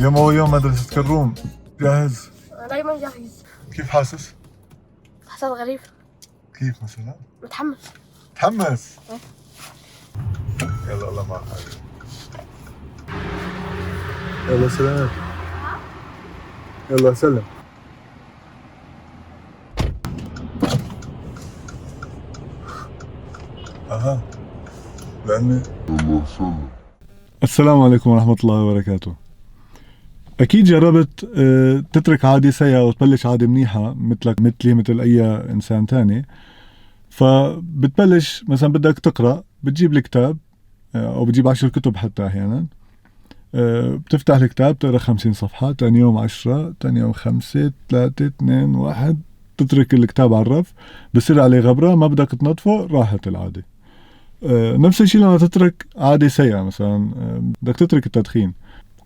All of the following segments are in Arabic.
اليوم هو يوم مدرسة كروم، جاهز؟ دايما جاهز. كيف حاسس؟ احساس غريب. كيف مثلا؟ متحمس. متحمس؟ إيه. يلا الله معك. يلا سلام. يلا سلم. اها لأني يلا سلم. السلام عليكم ورحمة الله وبركاته. أكيد جربت تترك عادة سيئة وتبلش عادة منيحة مثلك مثلي مثل أي إنسان تاني. فبتبلش مثلا بدك تقرأ، بتجيب الكتاب أو بتجيب 10 كتب حتى أحيانا. بتفتح الكتاب تقرأ 50 صفحة، تاني يوم 10، تاني يوم 5، 3، 2، 1، تترك الكتاب على الرف، بصير عليه غبرة، ما بدك تنظفه، راحت العادة. نفس الشيء لما تترك عادة سيئة، مثلا بدك تترك التدخين،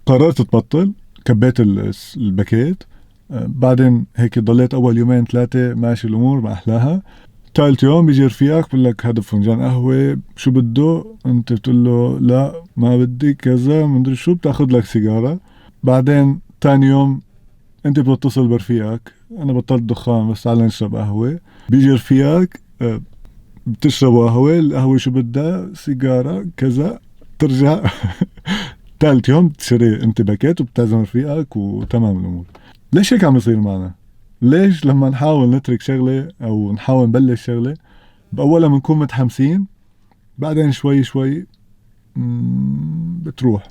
قررت تبطل، كبيت الباكيت، بعدين هيك ضليت أول يومين 3 ماشي الأمور ما أحلاها. ثالث يوم بيجي رفيقك بقول لك هذا فنجان قهوة، شو بده؟ أنت بتقول له لا ما بدي كذا مدري شو، بتاخذ لك سيجارة. بعدين تاني يوم أنت بتتصل برفيقك أنا بطلت دخان بس تعال نشرب قهوة، بيجي رفيقك بتشربوا قهوة، القهوة شو بدها؟ سيجارة كذا، ترجع ثالث يوم بتشتري انت باكيت وبتعزم رفيقك وتمام الامور. ليش هيك عم يصير معنا؟ ليش لما نحاول نترك شغلة او نحاول نبلش شغلة بأولها بنكون متحمسين، بعدين شوي شوي بتروح؟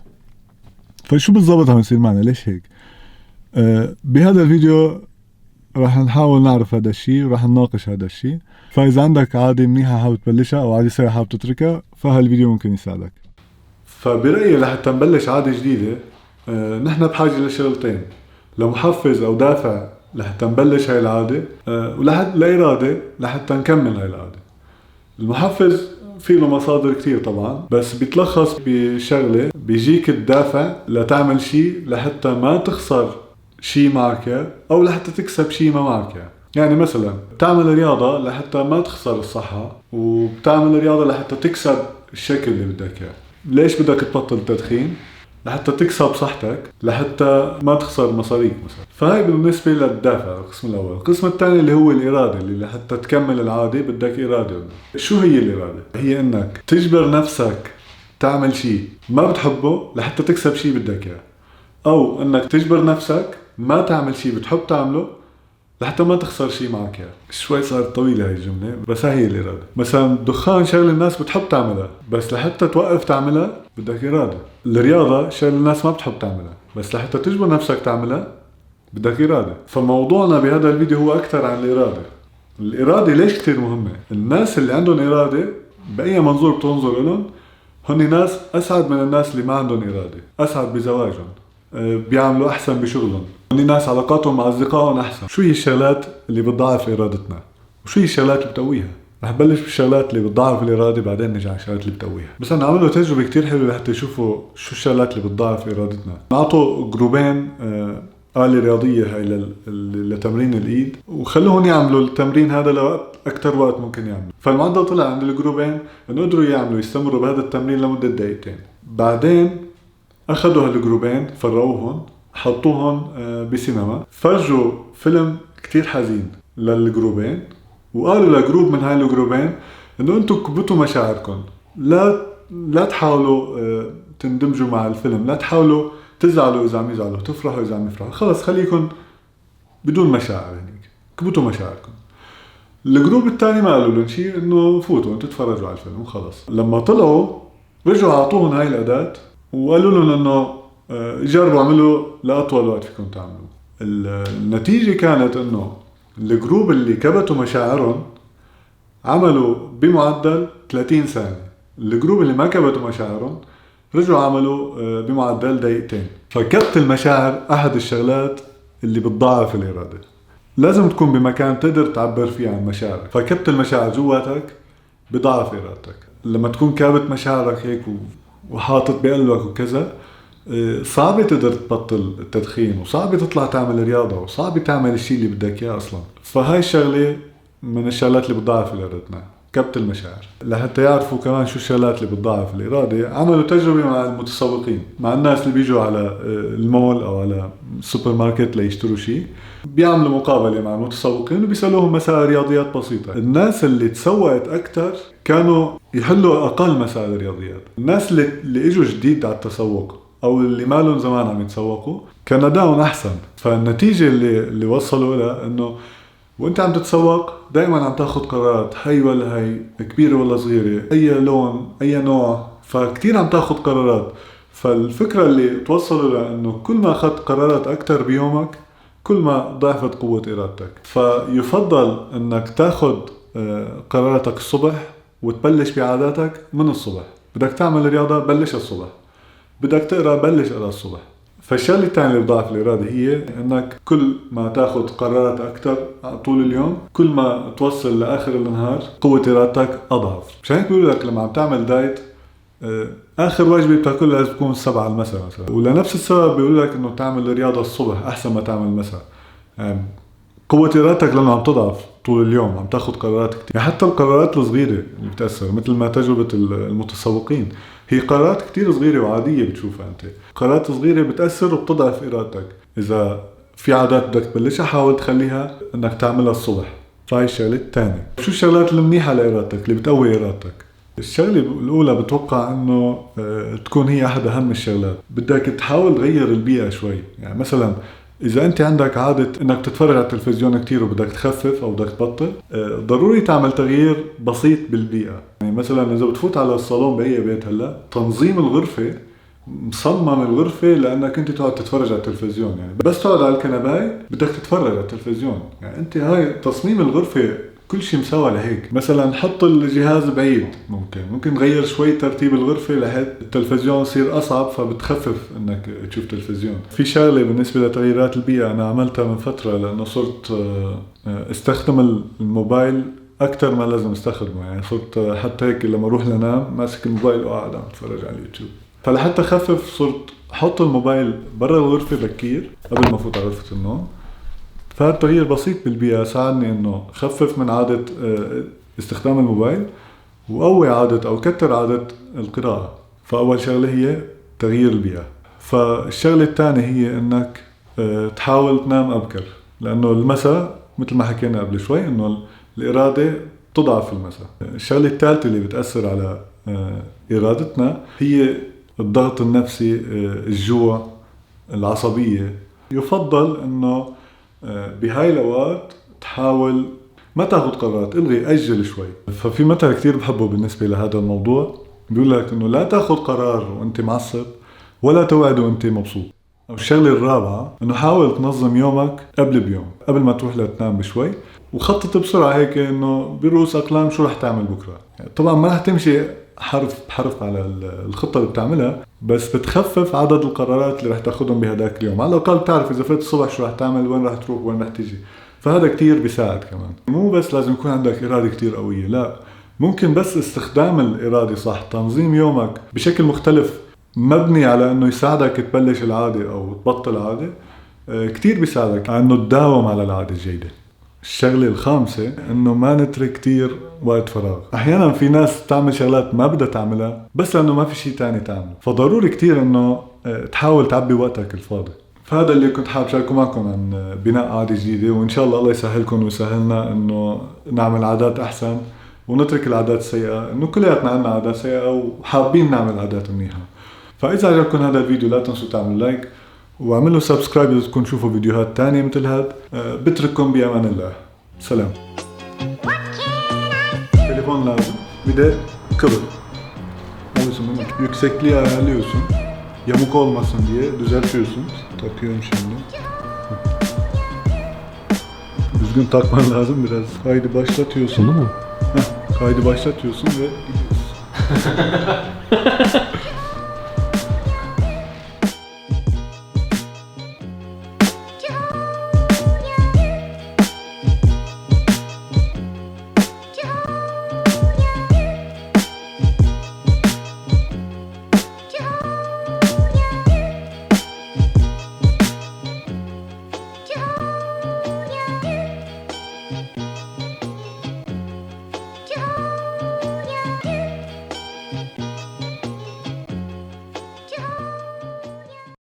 فشو بالضبط عم يصير معنا؟ ليش هيك؟ بهذا الفيديو راح نحاول نعرف هذا الشيء وراح نناقش هذا الشيء. فإذا عندك عادة منيحة حابب تبلشها أو عادة سيئة حابب تتركها، فهالفيديو ممكن يساعدك. فبرأيي لحتى نبلش عادة جديدة نحن بحاجة لشغلتين: لمحفز أو دافع لحتى نبلش هاي العادة، لإرادة لحتى نكمل هاي العادة. المحفز في له مصادر كتير طبعا، بس بيتلخص بشغلة بيجيك الدافع لتعمل شيء لحتى ما تخسر شيء معك أو لحتى تكسب شيء ما معك. يعني مثلا بتعمل رياضة لحتى ما تخسر الصحة، وبتعمل رياضة لحتى تكسب الشكل اللي بدك اياه. ليش بدك تبطل التدخين؟ لحتى تكسب صحتك، لحتى ما تخسر مصاريك مثلا. فهي بالنسبة للدافع القسم الأول. القسم الثاني اللي هو الإرادة، اللي لحتى تكمل العادة بدك إرادة. شو هي الإرادة؟ هي إنك تجبر نفسك تعمل شيء ما بتحبه لحتى تكسب شيء بدك إياه، أو إنك تجبر نفسك ما تعمل شيء بتحب تعمله لحتى ما تخسر شيء معك يعني. شوي صارت طويلة هاي الجملة بس هاي الإرادة. مثلا الدخان شغلة الناس بتحب تعملها بس لحتى توقف تعملها بدك إرادة. الرياضة شغلة الناس ما بتحب تعملها بس لحتى تجبر نفسك تعملها بدك إرادة. فموضوعنا بهذا الفيديو هو أكثر عن الإرادة. الإرادة ليش كتير مهمة؟ الناس اللي عندهم إرادة بأي منظور بتنظر لهم هن ناس أسعد من الناس اللي ما عندهم إرادة. أسعد بزواجهم، بيعملوا أحسن بشغلهم، هن ناس علاقاتهم مع أصدقائهم أحسن. شو هي الشغلات اللي بتضاعف إرادتنا؟ وشو هي الشغلات اللي بتقويها؟ رح بلش بالشغلات اللي بتضاعف الإرادة، بعدين نرجع على الشغلات اللي بتقويها. بس أنا عملوا تجربة كتير حلوة لحتى يشوفوا شو الشغلات اللي بتضاعف إرادتنا. عطوا جروبين آلة رياضية هاي لتمرين الإيد، وخلوهم يعملوا التمرين هذا لوقت أكتر وقت ممكن يعملوا. فالمعدل طلع عند الجروبين إنه قدروا يستمروا بهذا التمرين لمدة دقيقتين. بعدين أخذوا هالجروبين فروهم حطوهم بسينما، فرجوا فيلم كتير حزين للجروبين، وقالوا لجروب من هاي الجروبين انه انتم كبتوا مشاعركم، لا تحاولوا تندمجوا مع الفيلم، لا تحاولوا تزعلوا اذا عم يزعلوا، تفرحوا اذا عم يفرحوا، خلص خليكم بدون مشاعر، هنيك كبتوا مشاعركم. الجروب الثاني ما قالوا لهم شيء، انه فوتوا انتم تتفرجوا على الفيلم وخلص. لما طلعوا رجعوا اعطوهم هاي الاداة وقالوا لهم انه جربوا اعملوا لأطول وقت فيكم تعملوا. النتيجة كانت انه الجروب اللي كبتوا مشاعرهم عملوا بمعدل 30 ثانية، الجروب اللي ما كبتوا مشاعرهم رجعوا عملوا بمعدل دقيقتين. فكبت المشاعر احد الشغلات اللي بتضاعف الإرادة. لازم تكون بمكان تقدر تعبر فيه عن مشاعرك، فكبت المشاعر جواتك بضاعف إرادتك. لما تكون كابت مشاعرك هيك وحاطط بقلبك وكذا، صعب تقدر تبطل التدخين، وصعب تطلع تعمل رياضة، وصعب تعمل الشيء اللي بدك اياه اصلا. فهاي الشغلة من الشغلات اللي بتضاعف إرادتنا. كبت المشاعر. لحتى يعرفوا كمان شو الشغلات اللي بتضاعف الإرادة، عملوا تجربة مع المتسوقين، مع الناس اللي بيجوا على المول أو على السوبر ماركت ليشتروا شيء. بيعملوا مقابلة مع المتسوقين وبيسألوهم مسائل رياضيات بسيطة. الناس اللي تسوقت أكتر كانوا يحلوا أقل مسائل رياضيات. الناس اللي إجوا جديد على التسوق أو اللي ما لهم زمان عم يتسوقوا كان أدائهم أحسن. فالنتيجة اللي وصلوا لها إنه وانت عم تتسوق دائما عم تاخذ قرارات، هي ولا هي، كبيرة ولا صغيرة، اي لون، اي نوع، فكتير عم تاخذ قرارات. فالفكرة اللي توصلوا لها انه كل ما اخذت قرارات اكتر بيومك كل ما ضعفت قوة ارادتك. فيفضل انك تاخذ قراراتك الصبح وتبلش بعاداتك من الصبح. بدك تعمل رياضة بلش الصبح، بدك تقرأ بلش اقرأ الصبح. فالشغله الثانيه اللي بضاعف الاراده هي انك كل ما تاخذ قرارات اكثر طول اليوم كل ما توصل لاخر النهار قوه ارادتك اضعف. مشان هيك بيقول لك لما عم تعمل دايت اخر وجبه بتاكلها لازم تكون 7 المساء مثلا. ولنفس السبب بيقول لك انه تعمل رياضه الصبح احسن ما تعمل المساء. قوة إرادتك لأنه عم تضعف طول اليوم، عم تاخد قرارات كتير. يعني حتى القرارات الصغيرة اللي بتأثر، مثل ما تجربة المتسوقين، هي قرارات كتير صغيرة وعادية بتشوفها أنت. قرارات صغيرة بتأثر وبتضعف إرادتك. إذا في عادات بدك تبلشها حاول تخليها أنك تعملها الصبح. فهي الشغلة الثانية. شو الشغلات المنيحة لإرادتك اللي بتقوي إرادتك؟ الشغلة الأولى بتوقع أنه تكون هي أحد أهم الشغلات. بدك تحاول تغير البيئة شوي. يعني مثلا إذا أنت عندك عادة إنك تتفرج على التلفزيون كتير وبدك تخفف أو بدك تبطل، ضروري تعمل تغيير بسيط بالبيئة. يعني مثلا إذا بتفوت على الصالون بأي بيت هلا، تنظيم الغرفة مصمم الغرفة لأنك أنت تقعد تتفرج على التلفزيون. يعني بس تقعد على الكنباية بدك تتفرج على التلفزيون. يعني أنت هاي تصميم الغرفة كل شيء مسوى لهيك. مثلا حط الجهاز بعيد، ممكن تغير شوي ترتيب الغرفة لحد التلفزيون يصير أصعب فبتخفف إنك تشوف تلفزيون. في شغلة بالنسبة لتغييرات البيئة أنا عملتها من فترة لأنه صرت استخدم الموبايل أكتر ما لازم استخدمه. يعني صرت حتى هيك لما أروح لنام ماسك الموبايل وقاعد عم أتفرج على اليوتيوب. فلحتى خفف صرت حط الموبايل برا الغرفة بكير قبل ما أفوت على غرفة النوم. فهذا التغيير بسيط بالبيئة ساعدني إنه خفف من عادة استخدام الموبايل وقوي عادة أو كتر عادة القراءة. فأول شغلة هي تغيير البيئة. فالشغلة الثانية هي إنك تحاول تنام أبكر، لأنه المساء مثل ما حكينا قبل شوي إنه الإرادة تضعف في المساء. الشغلة الثالثة اللي بتأثر على إرادتنا هي الضغط النفسي، الجوع، العصبية. يفضل إنه بهاي الأوقات تحاول ما تاخد قرارات، الغي أجل شوي. ففي مثل كتير بحبه بالنسبة لهذا الموضوع، بيقول لك إنه لا تاخد قرار وأنت معصب ولا توعد وأنت مبسوط. الشغلة الرابعة إنه حاول تنظم يومك قبل بيوم، قبل ما تروح لتنام بشوي، وخطط بسرعة هيك إنه برؤوس أقلام شو رح تعمل بكرة. يعني طبعا ما رح تمشي حرف بحرف على الخطة اللي بتعملها، بس بتخفف عدد القرارات اللي رح تاخدهم بهداك اليوم. على الأقل بتعرف إذا فات الصبح شو رح تعمل، وين رح تروح، وين رح تيجي. فهذا كتير بيساعد كمان. مو بس لازم يكون عندك إرادة كتير قوية، لا، ممكن بس استخدام الإرادة صح، تنظيم يومك بشكل مختلف مبني على إنه يساعدك تبلش العادة أو تبطل عادة، كتير بيساعدك على إنه تداوم على العادة الجيدة. الشغلة الخامسة إنه ما نترك كتير وقت فراغ. أحيانا في ناس تعمل شغلات ما بدها تعملها بس لأنه ما في شيء تاني تعمله، فضروري كتير إنه تحاول تعبي وقتك الفاضي. فهذا اللي كنت حابب شاركه معكم عن بناء عادة جديدة، وإن شاء الله يسهلكم ويسهلنا إنه نعمل عادات أحسن ونترك العادات السيئة. إنه كلياتنا عنا عادات سيئة وحابين نعمل عادات منيحة. فإذا عجبكم هذا الفيديو لا تنسوا تعملوا لايك واعملوا سبسكرايب إذا بدكم تشوفوا فيديوهات تانية مثل هاد. بترككم بأمان الله. سلام. Telefon lazım. Bir de kıvır. Alıyorsun bunu. Yüksekliği ayarlıyorsun. Yamuk olmasın diye düzeltiyorsun. Takıyorum şimdi. Düzgün takman lazım biraz. Kaydı başlatıyorsun. Bunu mu? Kaydı başlatıyorsun ve gidiyorsun.